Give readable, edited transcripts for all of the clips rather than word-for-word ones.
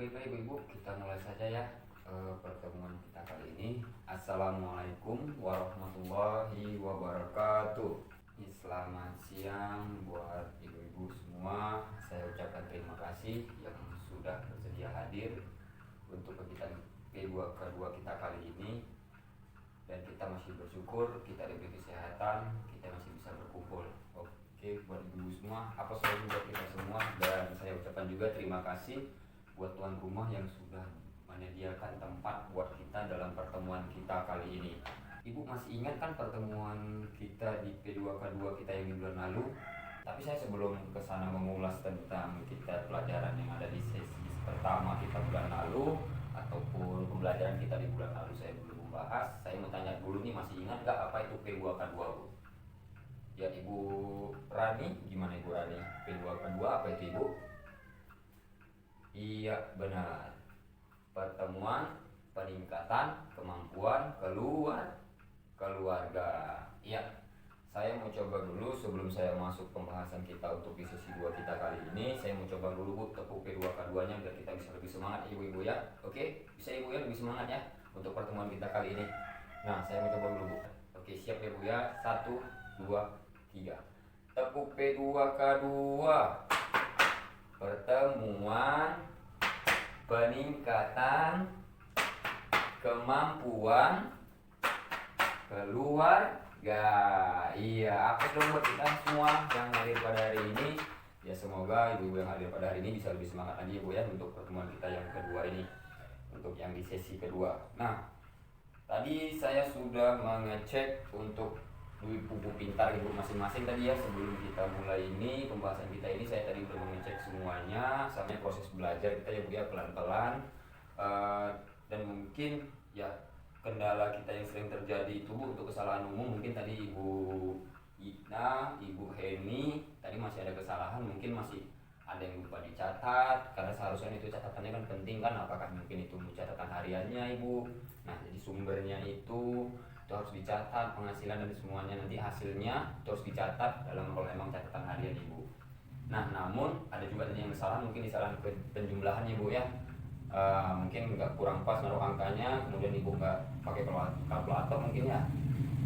baiklah ibu-ibu, kita mulai saja ya pertemuan kita kali ini. Assalamualaikum warahmatullahi wabarakatuh. Selamat siang buat ibu-ibu semua. Saya ucapkan terima kasih yang sudah bersedia hadir untuk kegiatan kedua kita kali ini. Dan kita masih bersyukur kita diberi kesehatan, kita masih bisa berkumpul. Oke, buat ibu-ibu semua, apa selalu buat kita semua. Dan saya ucapkan juga terima kasih buat tuan rumah yang sudah menyediakan tempat buat kita dalam pertemuan kita kali ini. Ibu masih ingat kan pertemuan kita di P2K2 kita yang di bulan lalu? Tapi saya sebelum kesana mengulas tentang kita pelajaran yang ada di sesi pertama kita bulan lalu ataupun pembelajaran kita di bulan lalu saya belum membahas. Saya mau tanya dulu nih, masih ingat gak apa itu P2K2 Bu? Ya Ibu Rani, gimana Ibu Rani? P2K2 apa itu Ibu? Iya benar, pertemuan peningkatan kemampuan keluarga. Iya, saya mau coba dulu sebelum saya masuk pembahasan kita untuk di sesi 2 kita kali ini. Saya mau coba dulu Bu tepuk P2K2 nya biar kita bisa lebih semangat ibu-ibu ya. Oke, bisa ibu ya lebih semangat ya untuk pertemuan kita kali ini. Nah, saya mau coba dulu Bu. Oke, siap ya Bu ya. 1, 2, 3. Tepuk P2K2. Pertemuan peningkatan kemampuan keluarga. Iya, apa dong buat kita semua yang hadir pada hari ini. Ya semoga ibu-ibu yang hadir pada hari ini bisa lebih semangat lagi Bu ya untuk pertemuan kita yang kedua ini, untuk yang di sesi kedua. Nah, tadi saya sudah mengecek untuk buku pintar ibu masing-masing tadi ya. Sebelum kita mulai ini pembahasan kita ini, saya tadi udah mengecek semuanya sampai proses belajar kita ya Bu ya, pelan-pelan. Dan mungkin ya kendala kita yang sering terjadi itu Bu untuk kesalahan umum, mungkin tadi Ibu Ina, Ibu Heni tadi masih ada kesalahan, mungkin masih ada yang lupa dicatat, karena seharusnya itu catatannya kan penting kan, apakah mungkin itu catatan hariannya Ibu. Nah, jadi sumbernya itu harus dicatat, penghasilan dan semuanya, nanti hasilnya harus dicatat dalam kalau emang catatan harian Ibu. Nah, namun ada juga tadi yang kesalahan, mungkin kesalahan penjumlahan Ibu ya. Mungkin nggak kurang pas naruh angkanya, kemudian Ibu nggak pakai kalkulator mungkin ya.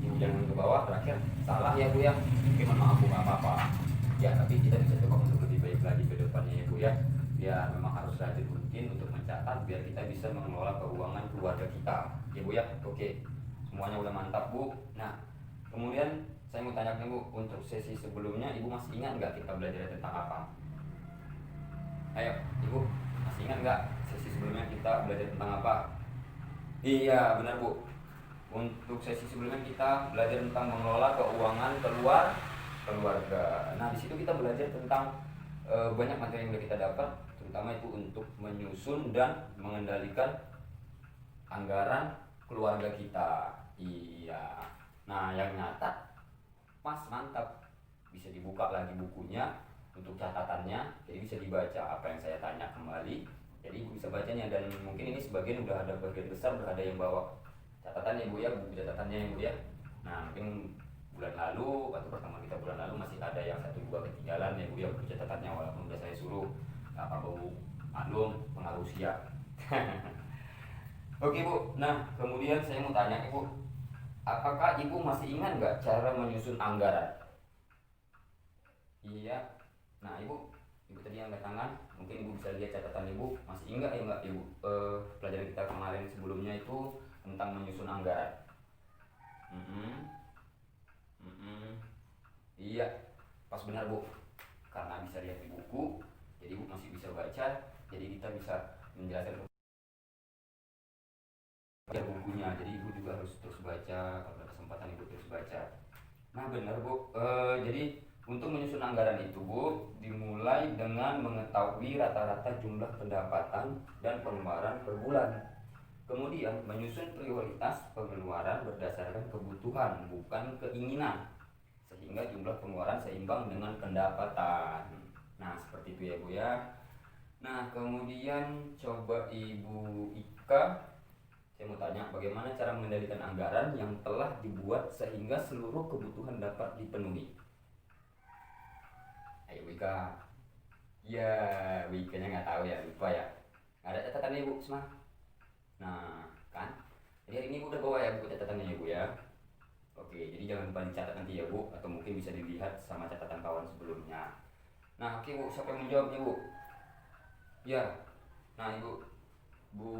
Ibu jangan ke bawah, terakhir salah ya Bu ya. Mungkin maaf Bu, nggak apa-apa. Ya, tapi kita bisa coba untuk lebih baik lagi ke depannya ya Bu ya. Ya memang harus rajin rutin untuk mencatat biar kita bisa mengelola keuangan keluarga kita ya Bu ya. Oke, semuanya udah mantap Bu. Nah, kemudian saya mau tanya Bu, untuk sesi sebelumnya Ibu masih ingat nggak kita belajar tentang apa? Ayo Ibu, masih ingat nggak sesi sebelumnya kita belajar tentang apa? Iya benar Bu, untuk sesi sebelumnya kita belajar tentang mengelola keuangan keluarga. Nah, di situ kita belajar tentang banyak materi yang sudah kita dapat, terutama itu untuk menyusun dan mengendalikan anggaran keluarga kita. Iya. Nah, yang nyata pas mantap. Bisa dibuka lagi bukunya untuk catatannya, jadi bisa dibaca apa yang saya tanya kembali. Jadi Ibu bisa bacanya, dan mungkin ini sebagian udah ada, bagian besar udah ada yang bawa catatannya Bu ya, buku catatannya ya Bu ya. Nah, mungkin bulan lalu atau pertemuan kita bulan lalu masih ada yang 1-2 ketinggalan ya Bu ya buku catatannya, walaupun udah saya suruh. Gak apa Bu, maklum pengaruh usia. Oke Bu, nah kemudian saya mau tanya Ibu, apakah Ibu masih ingat nggak cara menyusun anggaran? Iya. Nah Ibu tadi yang angkat tangan, mungkin Ibu bisa lihat catatan Ibu. Masih ingat ya nggak Ibu, pelajaran kita kemarin sebelumnya itu tentang menyusun anggaran. Iya, pas benar Bu, karena bisa lihat di buku, jadi Ibu masih bisa baca, jadi kita bisa menjelaskan bukunya. Jadi Ibu juga harus terus baca, kalau ada kesempatan Ibu terus baca. Nah benar Bu, jadi untuk menyusun anggaran itu Bu, dimulai dengan mengetahui rata-rata jumlah pendapatan dan pengeluaran per bulan. Kemudian menyusun prioritas pengeluaran berdasarkan kebutuhan, bukan keinginan, sehingga jumlah pengeluaran seimbang dengan pendapatan. Nah seperti itu ya Bu ya. Nah kemudian coba Ibu Ika, saya mau tanya bagaimana cara mengendalikan anggaran yang telah dibuat sehingga seluruh kebutuhan dapat dipenuhi. Ayo Wika. Ya, Wikanya nggak tahu ya, lupa ya. Nggak ada nih Bu, semangat. Nah, kan? Jadi hari ini Bu udah bawa ya buku catatannya ya Bu ya. Oke, jadi jangan lupa dicatat nanti ya Bu, atau mungkin bisa dilihat sama catatan kawan sebelumnya. Nah, oke Bu, siapa yang menjawab nih Bu? Ya, nah Ibu, Bu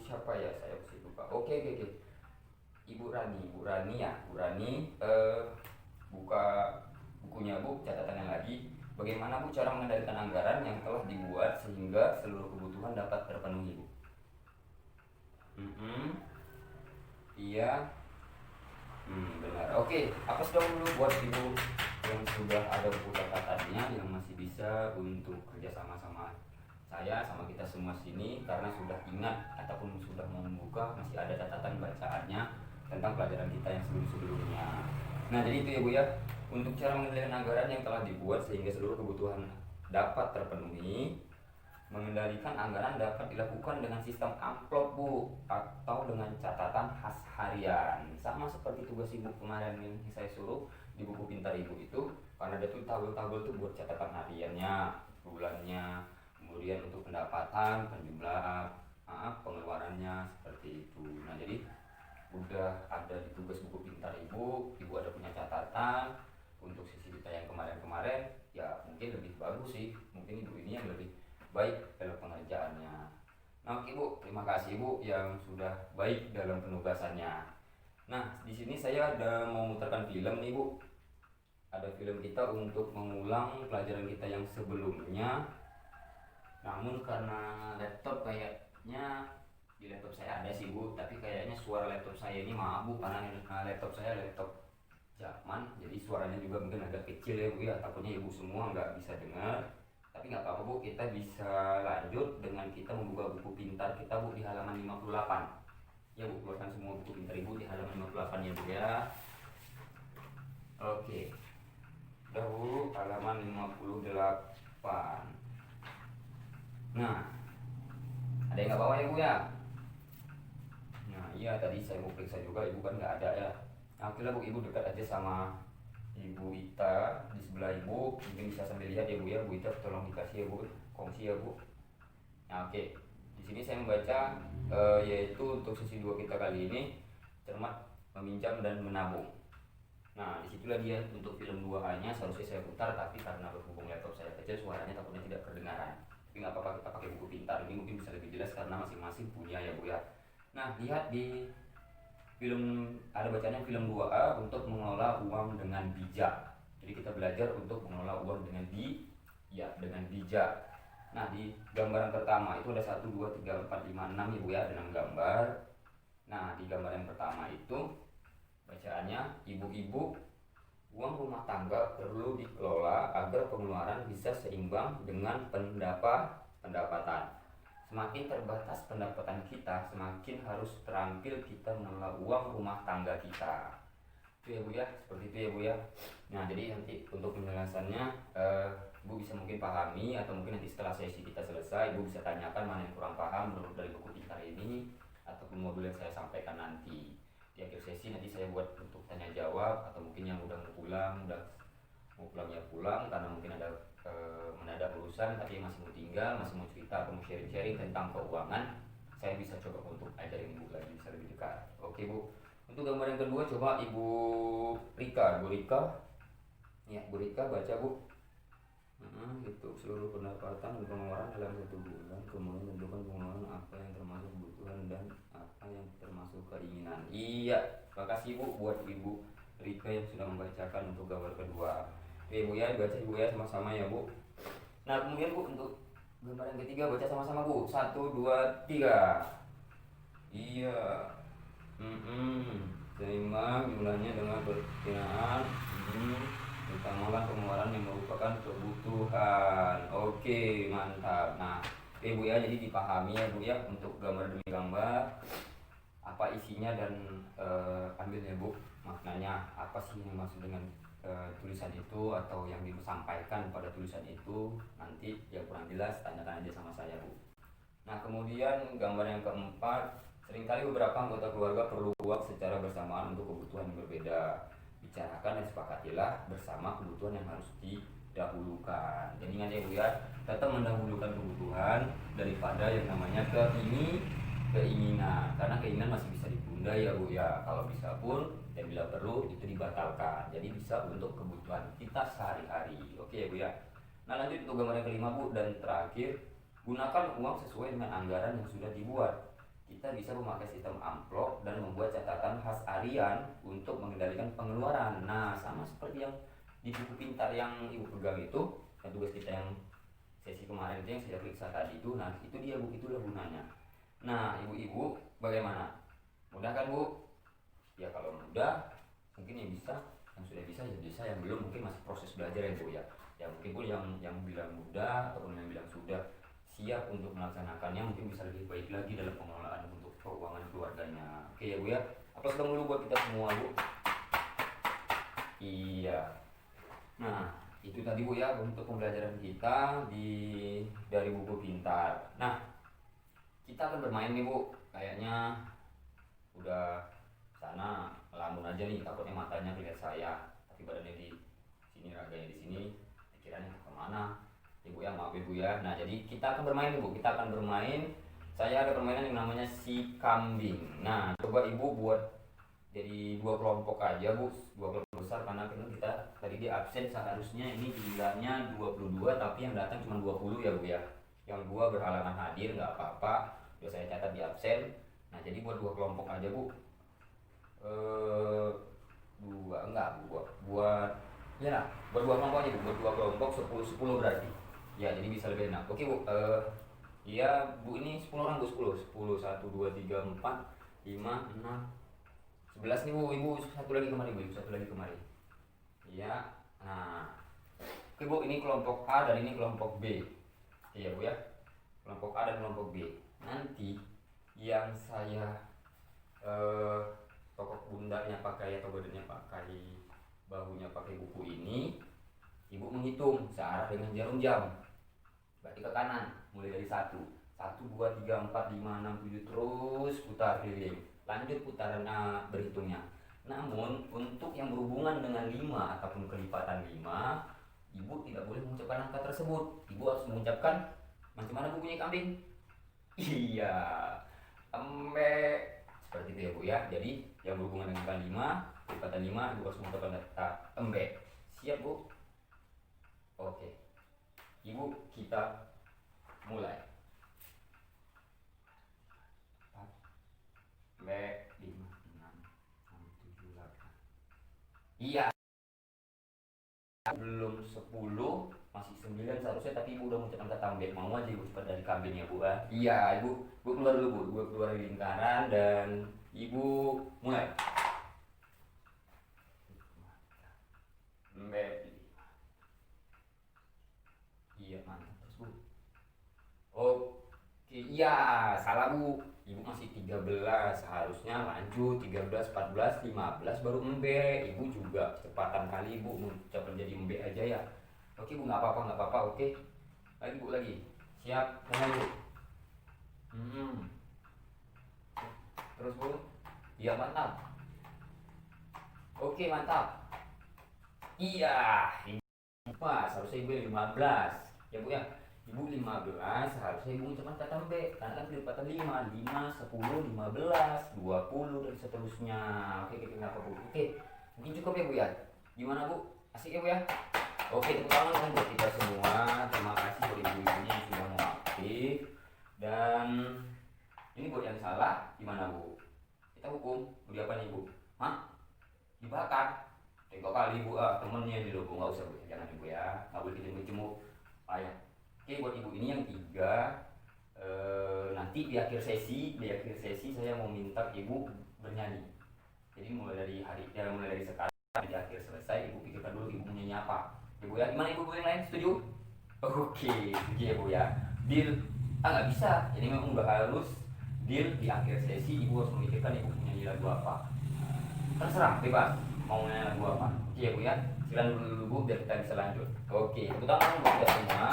siapa ya? Saya mesti lupa. Oke. Ibu Rani ya, Bu Rani, buka bukunya Bu, catatannya lagi. Bagaimana Bu cara mengendalikan anggaran yang telah dibuat sehingga seluruh kebutuhan dapat terpenuhi Bu? Iya. Benar. Oke, apa dong dulu buat Ibu yang sudah ada buku catatannya yang masih bisa untuk kerjasama sama saya sama kita semua sini, karena sudah ingat ataupun sudah mau membuka masih ada catatan bacaannya tentang pelajaran kita yang sebelum-sebelumnya. Nah, jadi itu ya Bu ya, untuk cara mengendalikan anggaran yang telah dibuat sehingga seluruh kebutuhan dapat terpenuhi. Mengendalikan anggaran dapat dilakukan dengan sistem amplop Bu, atau dengan catatan khas harian. Sama seperti tugas Ibu kemarin yang saya suruh di buku pintar Ibu itu, karena ada tuh tabel-tabel tuh buat catatan hariannya, bulannya, kemudian untuk pendapatan, penjumlahan, pengeluarannya seperti itu. Nah, jadi udah ada di tugas buku pintar Ibu ada punya catatan. Untuk sisi kita yang kemarin-kemarin ya mungkin lebih bagus sih, mungkin Ibu ini yang lebih baik dalam pengerjaannya. Nah, oke Bu, terima kasih Bu yang sudah baik dalam penugasannya. Nah, di sini saya ada mau muterkan film nih Bu. Ada film kita untuk mengulang pelajaran kita yang sebelumnya. Namun karena laptop kayaknya di laptop saya ada sih Bu, tapi kayaknya suara laptop saya ini maaf Bu, karena laptop saya laptop zaman, jadi suaranya juga mungkin agak kecil ya Bu ya, takutnya Ibu semua nggak bisa dengar. Tapi nggak apa-apa Bu, kita bisa lanjut dengan kita membuka buku pintar kita Bu di halaman 58 ya Bu, keluarkan semua buku pintar Ibu di halaman 58 ya Bu ya. Oke, dahulu halaman 58. Nah, ada yang nggak bawa ya Bu ya? Nah iya, tadi saya mau periksa juga Ibu kan nggak ada ya. Nah, oke lah Bu, Ibu dekat aja sama Ibu Ita di sebelah Ibu, mungkin bisa sambil lihat ya Bu ya. Bu Ita tolong dikasih ya Bu, kongsi ya Bu. Nah oke, di sini saya membaca yaitu untuk sesi 2 kita kali ini, cermat, meminjam dan menabung. Nah disitulah dia untuk film 2A nya seharusnya saya putar, tapi karena berhubung laptop saya kecil suaranya takutnya tidak kedengaran. Tapi nggak apa-apa, kita pakai buku pintar ini mungkin bisa lebih jelas karena masing-masing punya ya Bu ya. Nah, lihat di film ada bacanya film 2A untuk mengelola uang dengan bijak. Jadi kita belajar untuk mengelola uang dengan bijak. Nah, di gambaran pertama itu ada 1 2 3 4 5 6 Ibu ya, ada 6 gambar. Nah, di gambar yang pertama itu bacaannya, ibu-ibu, uang rumah tangga perlu dikelola agar pengeluaran bisa seimbang dengan pendapatan. Semakin terbatas pendapatan kita, semakin harus terampil kita mengelola uang rumah tangga kita. Itu ya Bu ya, seperti itu ya Bu ya. Nah, jadi nanti untuk penjelasannya Bu bisa mungkin pahami, atau mungkin nanti setelah sesi kita selesai Ibu bisa tanyakan mana yang kurang paham menurut dari buku pintar ini, ataupun modul yang saya sampaikan nanti. Di akhir sesi nanti saya buat untuk tanya jawab, atau mungkin yang udah mau pulang ya pulang karena mungkin ada mendadak urusan, tapi masih mau tinggal, masih mau cerita atau mau sharing-sharing tentang keuangan, saya bisa coba untuk ajarin Ibu lagi bisa lebih dekat. Oke Bu, untuk gambar yang kedua coba Bu Rika ya, Bu Rika baca Bu. Itu seluruh pendapatan dan pengeluaran dalam 1 bulan, kemudian tentukan pengeluaran apa yang termasuk kebutuhan dan apa yang termasuk keinginan. Iya, makasih Bu buat Ibu Rika yang sudah membacakan untuk gambar kedua. Oke Bu ya, baca Ibu ya sama-sama ya Bu. Nah, kemudian Bu untuk gambar yang ketiga baca sama-sama Bu. 1 2 3. Iya. Seimbang jumlahnya dengan perkiraan. Utamakan pengeluaran yang merupakan kebutuhan. Oke, mantap. Nah, oke Bu ya, jadi dipahami ya Bu ya untuk gambar demi gambar apa isinya, dan ambil ya Bu maknanya apa sih yang maksud dengan tulisan itu atau yang disampaikan pada tulisan itu. Nanti yang kurang jelas tanyakan aja sama saya Bu. Nah, kemudian gambar yang keempat, seringkali beberapa anggota keluarga perlu uang secara bersamaan untuk kebutuhan yang berbeda. Bicarakan dan sepakatilah bersama kebutuhan yang harus dahulukan. Jadi ingat ya Bu ya, tetap mendahulukan kebutuhan daripada yang namanya keinginan, karena keinginan masih bisa ditunda ya Bu ya. Kalau bisa pun dan bila perlu itu dibatalkan. Jadi bisa untuk kebutuhan kita sehari-hari. Oke ya Bu ya. Nah lanjut untuk gambar yang kelima Bu, dan terakhir, gunakan uang sesuai dengan anggaran yang sudah dibuat. Kita bisa memakai sistem amplop dan membuat catatan khas harian untuk mengendalikan pengeluaran. Nah sama seperti yang di buku pintar yang Ibu pegang itu, yang tugas kita yang sesi kemarin itu yang saya periksa tadi itu. Nah itu dia Bu, itulah gunanya. Nah ibu-ibu bagaimana? Mudah kan Bu? Ya kalau mudah mungkin yang bisa, yang sudah bisa ya bisa, yang belum mungkin masih proses belajar ya Bu ya. Ya mungkin pun yang bilang mudah ataupun yang bilang sudah siap untuk melaksanakannya mungkin bisa lebih baik lagi dalam pengelolaan untuk keuangan keluarganya. Oke ya Bu ya. Apa sedang dulu buat kita semua Bu? Iya. Nah itu tadi Bu ya untuk pembelajaran kita dari buku pintar. Nah kita akan bermain nih Bu, kayaknya udah sana ngelamun aja nih, takutnya matanya lihat saya tapi badannya di sini, raganya di sini, pikirannya kemana Ibu ya, maaf Ibu ya. Nah jadi kita akan bermain nih Bu, kita akan bermain, saya ada permainan yang namanya si kambing. Nah coba Ibu buat jadi dua kelompok aja Bu, dua kelompok besar, karena kita tadi di absen seharusnya ini jumlahnya 22 tapi yang datang cuma 20 ya Bu ya. Yang dua berhalangan hadir nggak apa-apa, udah saya catat di absen. Nah jadi buat dua kelompok aja Bu, dua enggak Bu, buat ya buat dua kelompok aja Bu, buat dua kelompok 10 berarti ya, jadi bisa lebih enak. Oke Bu, iya Bu, ini 10 orang Bu, 10 1 2 3 4 5 6 11 nih Bu. Ibu satu lagi kemari Bu, ibu satu lagi kemari ya. Nah oke Bu, ini kelompok A dan ini kelompok B. Iya Bu ya, kelompok A dan kelompok B. Nanti yang saya tokok bundanya pakai atau badannya pakai, bahunya pakai buku ini, Ibu menghitung searah dengan jarum jam. Berarti ke kanan, mulai dari 1 2 3 4 5 6 7 terus putar keliling. Lanjut putaran berhitungnya. Namun untuk yang berhubungan dengan 5 ataupun kelipatan 5, Ibu tidak boleh mengucapkan angka tersebut. Ibu harus mengucapkan macam mana bunyinya kambing? Iya, embe. Seperti itu ya Bu ya. Jadi yang berhubungan dengan angka 5, kelipatan 5, Ibu harus mengucapkan kata embe. Siap Bu? Oke. Ibu, kita mulai. 4, 5, 6, 7, 8. Iya. Belum 10, masih 9 seharusnya, tapi Ibu udah mengucapkan kata ambek. Mau aja Ibu cepat dari kambing ya Bu ya. Iya Ibu, keluar dulu Bu, Ibu keluar dari lingkaran dan Ibu mulai. Ambek. Iya mantap terus Bu. Oke, iya salah Bu. Ibu masih 13, seharusnya lanjut 13, 14, 15 baru embe. Ibu juga kecepatan kali Ibu mengucapkan jadi embe aja ya. Oke Bu, nggak apa-apa, nggak apa-apa. Oke, lagi Bu, lagi. Siap, mulai Bu. Terus Bu. Iya mantap. Oke mantap. Iya, Ibu seharusnya Ibu 15 ya Bu ya. Ibu 15, seharusnya Ibu mengucapkan kata B, karena kan kelipatan 5, 10, 15, 20 dan seterusnya. Oke, kenapa Bu? Oke, mungkin cukup ya Bu ya. Gimana Bu? Asik ya Bu ya? Oke, tepuk tangan untuk kita semua. Terima kasih buat ibu-ibunya yang sudah mau aktif. Dan ini buat yang salah, gimana Bu? Kita hukum, mau diapain Ibu? Hah? Dibakar? Tengok kali Bu, temennya di logo, nggak usah Bu, jangan Ibu ya. Nggak boleh kejemu-kejemu. Ayo. Oke, buat Ibu ini yang 3, nanti di akhir sesi saya mau minta Ibu bernyanyi. Jadi mulai dari sekarang di akhir selesai Ibu pikirkan dulu Ibu nyanyi apa. Ibu ya, gimana Ibu yang lain setuju? Oke, setuju ya Bu ya. Deal? Nggak bisa. Jadi memang udah harus deal di akhir sesi Ibu harus memikirkan Ibu nyanyi lagu apa. Terserah, bebas mau nyanyi lagu apa. Oke ya Bu ya. Silakan dulu Bu biar kita bisa lanjut. Oke, tepuk tangan buat kita semua.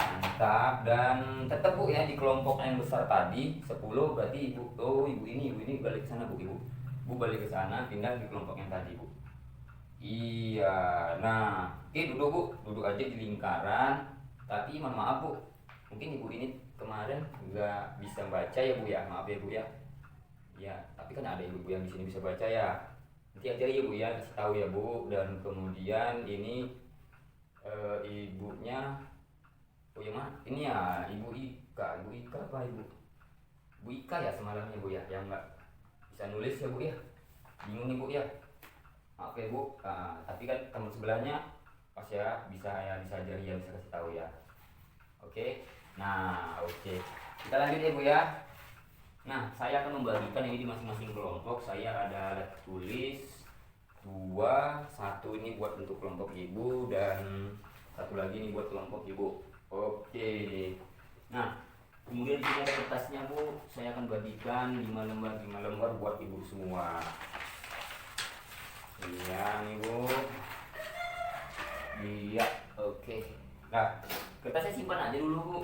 Mantap. Dan tetap Bu ya di kelompok yang besar tadi 10, berarti Ibu ini balik ke sana Bu. Ibu balik ke sana, pindah di kelompok yang tadi Bu. Iya. Nah Oke, duduk Bu, duduk aja di lingkaran. Tapi mohon maaf Bu, mungkin ibu ini kemarin nggak bisa baca ya Bu ya, maaf ya Bu ya. Ya, tapi kan ada ibu yang di sini bisa baca ya. Nanti aja ya Bu ya, kasih tahu ya Bu. Dan kemudian ini ibunya, oh ya mah, ini ya Ibu Ika apa Ibu Ika ya semalamnya Bu ya, yang nggak bisa nulis ya Bu ya. Bingung nih Bu ya. Maaf ya Bu. Tapi kan teman sebelahnya pas ya bisa ajari ya, bisa kasih tahu ya. Oke. Nah, oke. Kita lanjut ya Bu ya. Nah, saya akan membagikan ini di masing-masing kelompok. Saya ada alat tulis dua, satu ini buat untuk kelompok ibu dan satu lagi ini buat kelompok ibu. Oke. Nah, kemudian di sini ada kertasnya Bu. Saya akan bagikan 5 lembar buat ibu semua. Iya nih Bu. Iya, oke. Nah, kertasnya simpan aja dulu Bu.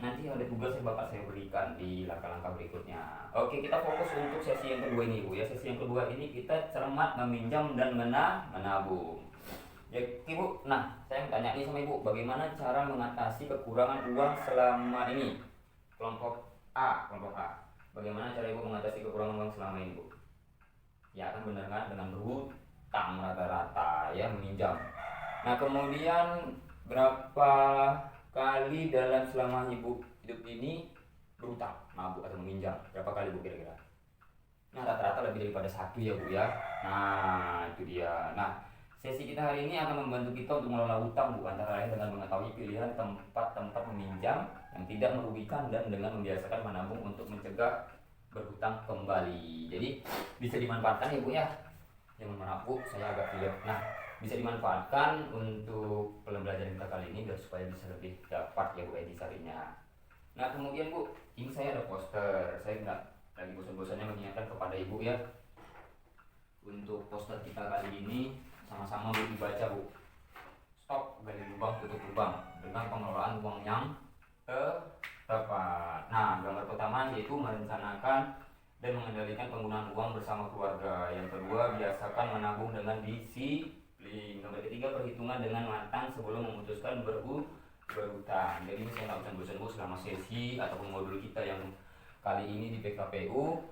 Nanti ada tugas yang bakal saya berikan di langkah-langkah berikutnya. Oke, kita fokus untuk sesi yang kedua ini Bu ya. Sesi yang kedua ini kita cermat, meminjam dan menabung. Ya Ibu, nah saya tanya nih sama Ibu, bagaimana cara mengatasi kekurangan uang selama ini? Kelompok A. Bagaimana cara Ibu mengatasi kekurangan uang selama ini Bu? Ya kan benar kan, dengan berhutang rata-rata ya, meminjam. Nah kemudian berapa kali dalam selama ibu hidup ini berutang, mabuk atau meminjam? Berapa kali Bu kira-kira? Nah rata-rata lebih daripada satu ya Bu ya. Nah itu dia. Nah sesi kita hari ini akan membantu kita untuk mengelola hutang Bu, antara lain dengan mengetahui pilihan tempat-tempat meminjam yang tidak merugikan dan dengan membiasakan menabung untuk mencegah berhutang kembali. Jadi bisa dimanfaatkan ya Bu ya. Yang maaf Bu, saya agak tidak. Nah bisa dimanfaatkan untuk pembelajaran kita kali ini biar supaya bisa lebih dapat ya Bu edisarinya. Nah kemudian Bu, ini saya ada poster. Saya nggak lagi bosan-bosannya mengingatkan kepada Ibu ya, untuk poster kita kali ini sama-sama Bu dibaca Bu. Stop gali lubang tutup lubang dengan pengelolaan uang yang tepat. Nah gambar pertama yaitu merencanakan dan mengendalikan penggunaan uang bersama keluarga. Yang kedua, biasakan menabung dengan disiplin. Nomor ketiga, perhitungan dengan matang sebelum memutuskan berhutang. Jadi ini saya nggak bosan-bosan Bu selama sesi ataupun modul kita yang kali ini di PKPU.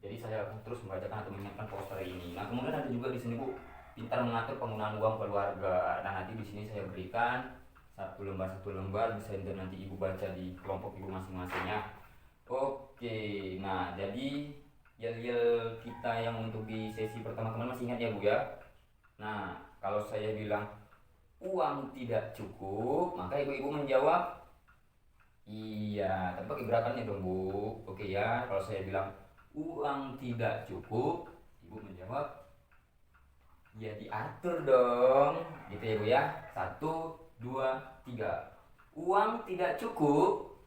Jadi saya akan terus membacakan atau mengingatkan poster ini. Nah kemudian ada juga di sini Bu, pintar mengatur penggunaan uang keluarga. Nah nanti di sini saya berikan satu lembar bisa nanti Ibu baca di kelompok Ibu masing-masingnya. Oke, nah jadi yel-yel kita yang untuk di sesi pertama kemarin masih ingat ya Bu ya. Nah kalau saya bilang uang tidak cukup, maka ibu-ibu menjawab iya, tapi pakai gerakannya dong Bu. Oke ya, kalau saya bilang uang tidak cukup, ibu menjawab ya diatur dong, gitu ya Bu ya. 1, 2, 3. Uang tidak cukup,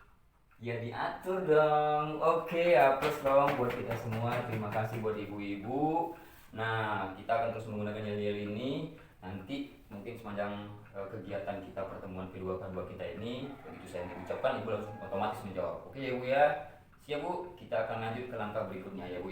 ya diatur dong. Oke, plus dong buat kita semua. Terima kasih buat ibu-ibu. Nah kita akan terus menggunakan yel-yel ini nanti mungkin sepanjang kegiatan kita pertemuan kedua kita ini. Begitu saya mengucapkan, ibu langsung otomatis menjawab. Oke ya Bu ya. Siap Bu, kita akan lanjut ke langkah berikutnya ya Bu.